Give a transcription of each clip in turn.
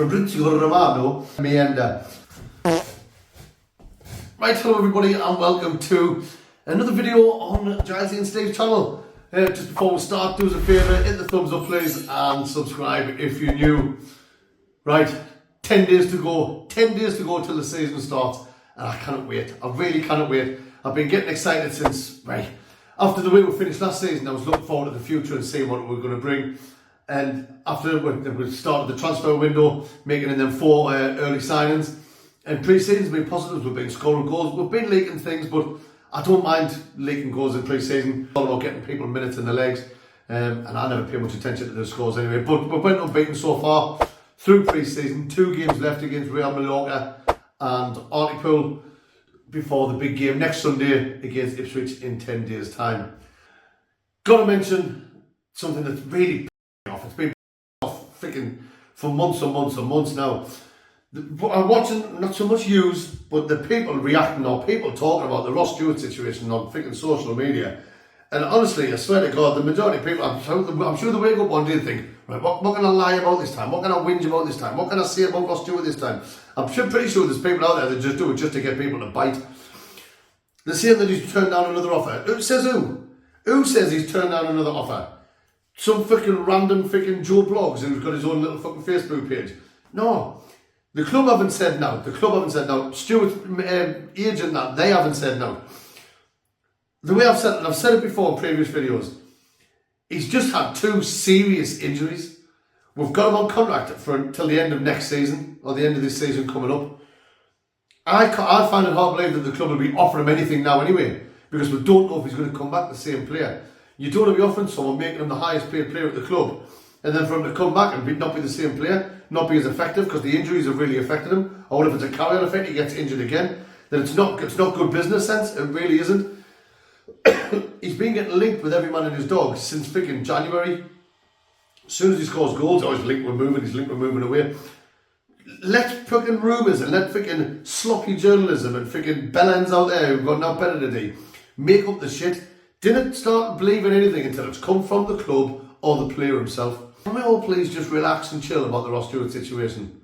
Fabrizio Romano, Meander. Right, hello everybody and welcome to another video on Giles and Steve's channel. Just before we start, do us a favour, hit the thumbs up please and subscribe if you're new. Right, 10 days to go till the season starts and I cannot wait, I really cannot wait. I've been getting excited since, after the way we finished last season. I was looking forward to the future and seeing what we're going to bring. And after we started the transfer window, making in them 4 early signings, and pre-season's been positive. We've been scoring goals, we've been leaking things, but I don't mind leaking goals in pre-season. It's all about getting people minutes in the legs, and I never pay much attention to the scores anyway. But we went unbeaten so far through pre-season. 2 games left against Real Mallorca and Hartlepool before the big game next Sunday against Ipswich in 10 days' time. Got to mention something that's really off. It's been off freaking for months and months and months now. I'm watching not so much news, but the people reacting or people talking about the Ross Stewart situation on freaking social media. And honestly, I swear to God, the majority of people, I'm sure they wake up one day and think, right, what can I lie about this time? What can I whinge about this time? What can I say about Ross Stewart this time? Pretty sure there's people out there that just do it just to get people to bite. They're saying that he's turned down another offer. Who says who? Who says he's turned down another offer? Some freaking random freaking Joe Blogs who's got his own little fucking Facebook page. No. The club haven't said no. Stewart's agent, that they haven't said no. The way I've said it, and I've said it before in previous videos, he's just had 2 serious injuries. We've got him on contract until the end of next season, or the end of this season coming up. I find it hard to believe that the club will be offering him anything now anyway, because we don't know if he's going to come back the same player. You don't want to be offering someone, making him the highest paid player at the club, and then for him to come back and not be the same player, not be as effective because the injuries have really affected him. Or what if it's a carry-on effect, he gets injured again? Then it's not good business sense. It really isn't. He's been getting linked with every man and his dog since freaking January. As soon as he scores goals, he's linked with moving away. Let freaking rumours and let freaking sloppy journalism and freaking bellends out there who've got no better to do make up the shit. Didn't start believing anything until it's come from the club or the player himself. Can we all please just relax and chill about the Ross Stewart situation?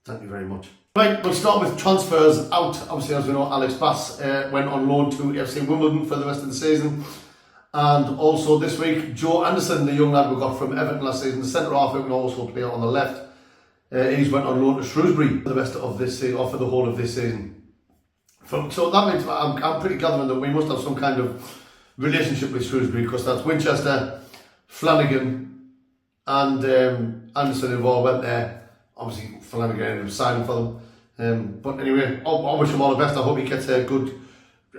Thank you very much. Right, we'll start with transfers out. Obviously, as we know, Alex Bass went on loan to FC Wimbledon for the rest of the season. And also this week, Joe Anderson, the young lad we got from Everton last season, the centre-half who can also play on the left. He's went on loan to Shrewsbury for the rest of this season, or for the whole of this season. So that means I'm pretty gathering that we must have some kind of relationship with Shrewsbury, because that's Winchester, Flanagan and Anderson who've all went there. Obviously Flanagan ended up signing for them. But anyway, I wish him all the best. I hope he gets a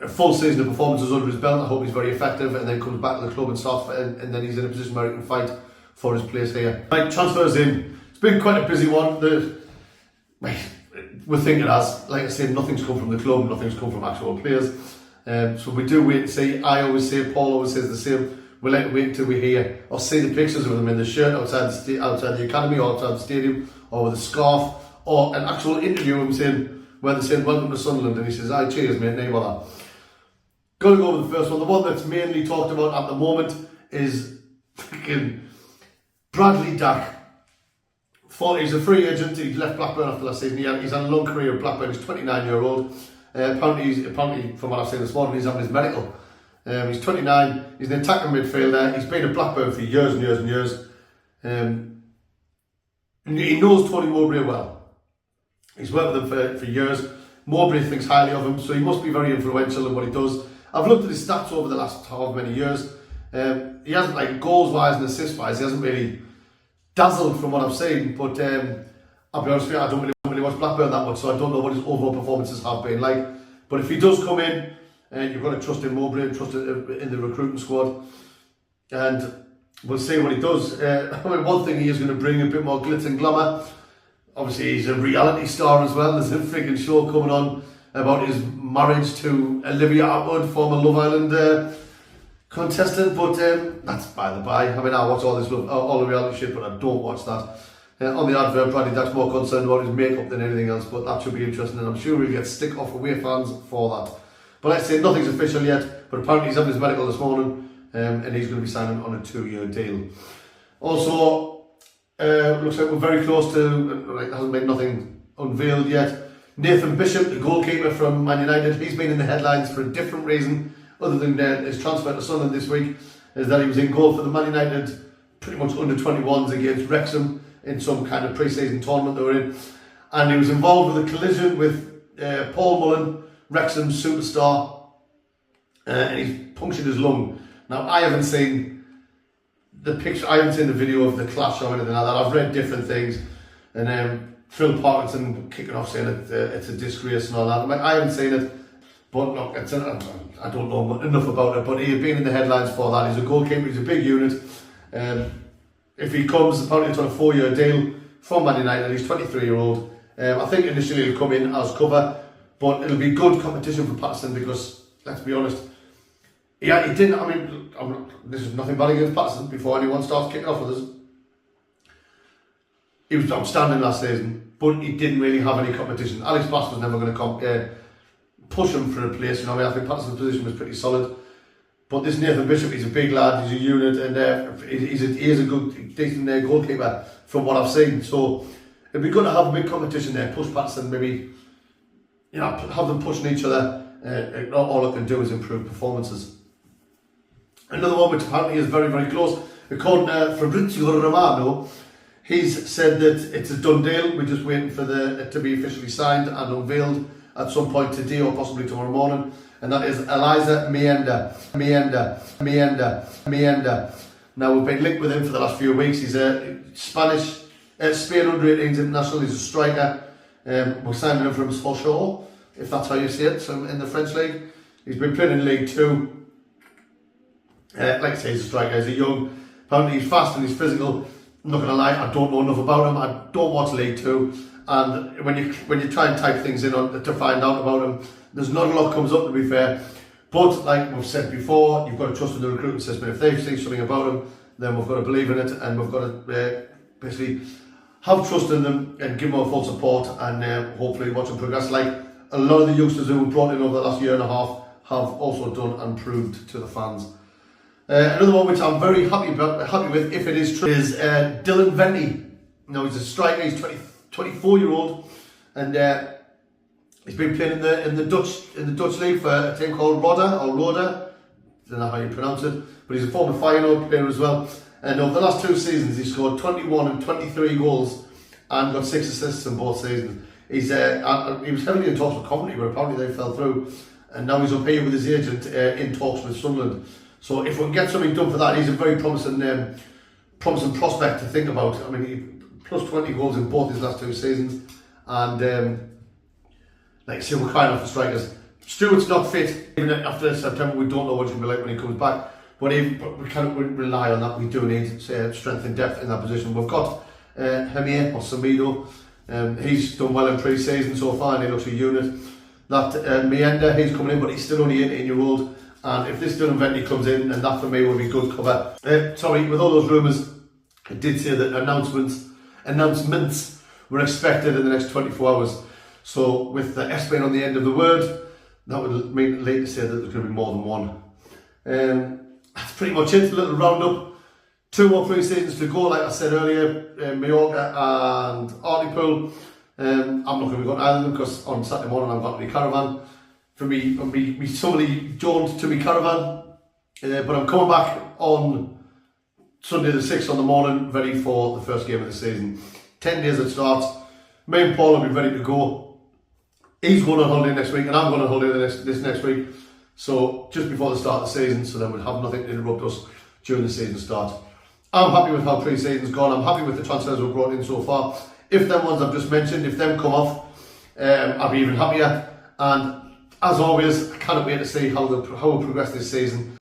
full season of performances under his belt. I hope he's very effective and then comes back to the club and starts and then he's in a position where he can fight for his place here. Right, transfers in. It's been quite a busy one. We think it has. Like I said, nothing's come from the club, nothing's come from actual players. So we do wait and see. I always say, Paul always says the same. We'll let it wait until we hear or see the pictures of them in the shirt outside the academy or outside the stadium, or with a scarf, or an actual interview of him saying, where they're saying, welcome to Sunderland, and he says, aye, cheers mate, no bother. Going to go with the first one. The one that's mainly talked about at the moment is freaking Bradley Dack. He's a free agent. He left Blackburn after last season. He's had a long career at Blackburn. He's 29-year-old. Apparently, from what I've seen this morning, he's having his medical. He's 29. He's an attacking midfielder. He's been at Blackburn for years and years and years. He knows Tony Mowbray well. He's worked with him for years. Mowbray thinks highly of him, so he must be very influential in what he does. I've looked at his stats over the last however many years. He hasn't, like, goals-wise and assist-wise, he hasn't really dazzled from what I've seen, but I'll be honest with you, I don't really watch Blackburn that much, so I don't know what his overall performances have been like. But if he does come in, you've got to trust in Mowbray and trust in the recruiting squad, and we'll see what he does. One thing he is going to bring a bit more glitz and glamour. Obviously, he's a reality star as well. There's a freaking show coming on about his marriage to Olivia Atwood, former Love Island contestant, but that's by the by. I mean, I watch all the reality shit, but I don't watch that. On the advert, Bradley Dack's more concerned about his makeup than anything else, but that should be interesting, and I'm sure he'll get stick off away fans for that. But let's say nothing's official yet, but apparently he's having his medical this morning, and he's going to be signing on a 2-year deal. Also, looks like we're very close to, like, hasn't been nothing unveiled yet. Nathan Bishop, the goalkeeper from Man United, he's been in the headlines for a different reason other than his transfer to Sunderland this week, is that he was in goal for the Man United pretty much under 21s against Wrexham in some kind of pre-season tournament they were in, and he was involved with a collision with Paul Mullen, Wrexham's superstar, and he's punctured his lung. Now, I haven't seen the picture, I haven't seen the video of the clash or anything like that. I've read different things, and Phil Parkinson kicking off saying it's a disgrace and all that. I haven't seen it, but look, I don't know enough about it, but he had been in the headlines for that. He's a goalkeeper, he's a big unit. If he comes, apparently it's on a 4-year deal from Man United, he's 23-year-old. I think initially he'll come in as cover, but it'll be good competition for Patterson because, let's be honest, he didn't, this is nothing bad against Patterson before anyone starts kicking off with us. He was outstanding last season, but he didn't really have any competition. Alex Bass was never going to push him for a place. I think Patterson's position was pretty solid. But this Nathan Bishop, he's a big lad, he's a unit, and he is a good, decent goalkeeper from what I've seen. So it'd be good to have a big competition there, push Patterson, maybe, have them pushing each other. All it can do is improve performances. Another one which apparently is very, very close, according to Fabrizio Romano, he's said that it's a done deal. We're just waiting for it to be officially signed and unveiled at some point today or possibly tomorrow morning. And that is Eliza Mienda. Now, we've been linked with him for the last few weeks. He's a Spain under-18s international. He's a striker. We're signing him from Sochaux, if that's how you say it, in the French league. He's been playing in League 2. Like I say, he's a striker. He's a young. Apparently, he's fast and he's physical. I'm not going to lie, I don't know enough about him. I don't watch League 2. And when you try and type things in to find out about him, there's not a lot comes up, to be fair. But like we've said before, you've got to trust in the recruitment system. If they see something about him, then we've got to believe in it, and we've got to basically have trust in them and give them our full support, and hopefully watch them progress. Like a lot of the youngsters who were brought in over the last year and a half have also done and proved to the fans. Another one which I'm very happy with, if it is true, is Dylan Venti. Now, he's a striker. He's 24-year-old, and he's been playing in the Dutch league for a team called Roda. I don't know how you pronounce it, but he's a former Feyenoord player as well. And over the last 2 seasons, he scored 21 and 23 goals and got 6 assists in both seasons. He was heavily in talks with Coventry, but apparently they fell through, and now he's up here with his agent in talks with Sunderland. So if we can get something done for that, he's a very promising prospect to think about. I mean, he plus 20 goals in both his last 2 seasons, and like I say, we're crying out for strikers. Stewart's not fit. Even after September, we don't know what he's going to be like when he comes back. But we can't rely on that. We do need strength and depth in that position. We've got Hemir or Samido. He's done well in pre-season so far, and he looks a unit. That Mienda, he's coming in, but he's still only 18-year-old. And if this Dylan Venti comes in, and that for me will be good cover. With all those rumours, it did say that announcements were expected in the next 24 hours. So with the S being on the end of the word, that would mean later say that there's going to be more than one. That's pretty much it. A little roundup. 2 more pre-seasons to go, like I said earlier, Mallorca and Hartlepool. I'm not going to be going to either of them because on Saturday morning I've got to be caravan. For me, somebody joined to me caravan, but I'm coming back on Sunday the 6th on the morning, ready for the first game of the season. 10 days it starts. Me and Paul will be ready to go. He's going on holiday next week, and I'm going on holiday this next week. So just before the start of the season, so then we'll have nothing to interrupt us during the season start. I'm happy with how pre-season's gone. I'm happy with the transfers we've brought in so far. If them ones I've just mentioned, if them come off, I'll be even happier. And as always, I cannot wait to see how we'll progress this season.